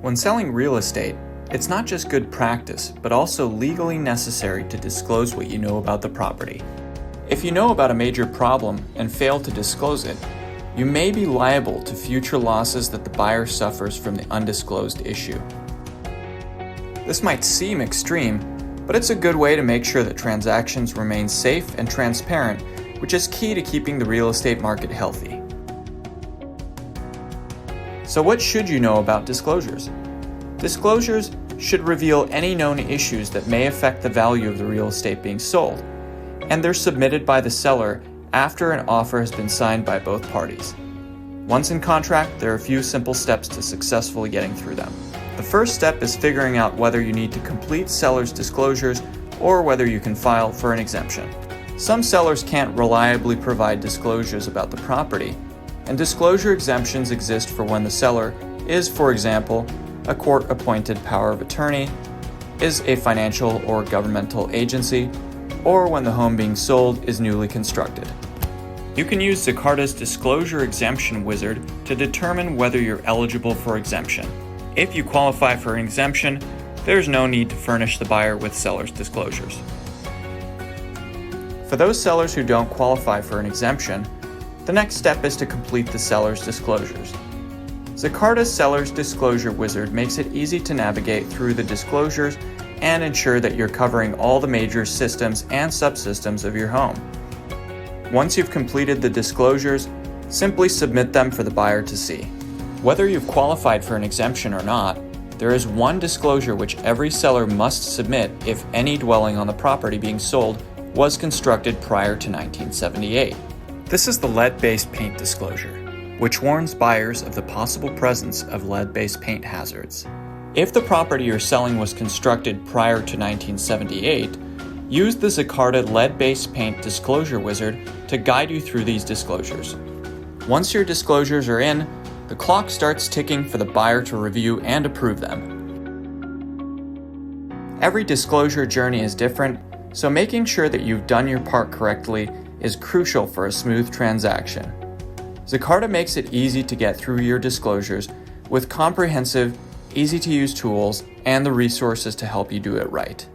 When selling real estate, it's not just good practice, but also legally necessary to disclose what you know about the property. If you know about a major problem and fail to disclose it, you may be liable to future losses that the buyer suffers from the undisclosed issue. This might seem extreme, but it's a good way to make sure that transactions remain safe and transparent, which is key to keeping the real estate market healthy. So what should you know about disclosures? Disclosures should reveal any known issues that may affect the value of the real estate being sold, and they're submitted by the seller after an offer has been signed by both parties. Once in contract, there are a few simple steps to successfully getting through them. The first step is figuring out whether you need to complete seller's disclosures or whether you can file for an exemption. Some sellers can't reliably provide disclosures about the property, and disclosure exemptions exist for when the seller is, for example, a court-appointed power of attorney, is a financial or governmental agency, or when the home being sold is newly constructed. You can use Zecarta's Disclosure Exemption Wizard to determine whether you're eligible for exemption. If you qualify for an exemption, there's no need to furnish the buyer with seller's disclosures. For those sellers who don't qualify for an exemption, the next step is to complete the seller's disclosures. Zecarta's Seller's Disclosure Wizard makes it easy to navigate through the disclosures and ensure that you're covering all the major systems and subsystems of your home. Once you've completed the disclosures, simply submit them for the buyer to see. Whether you've qualified for an exemption or not, there is one disclosure which every seller must submit if any dwelling on the property being sold was constructed prior to 1978. This is the lead-based paint disclosure, which warns buyers of the possible presence of lead-based paint hazards. If the property you're selling was constructed prior to 1978, use the Zecarta Lead-Based Paint Disclosure Wizard to guide you through these disclosures. Once your disclosures are in, the clock starts ticking for the buyer to review and approve them. Every disclosure journey is different, so making sure that you've done your part correctly is crucial for a smooth transaction. Zecarta makes it easy to get through your disclosures with comprehensive, easy-to-use tools and the resources to help you do it right.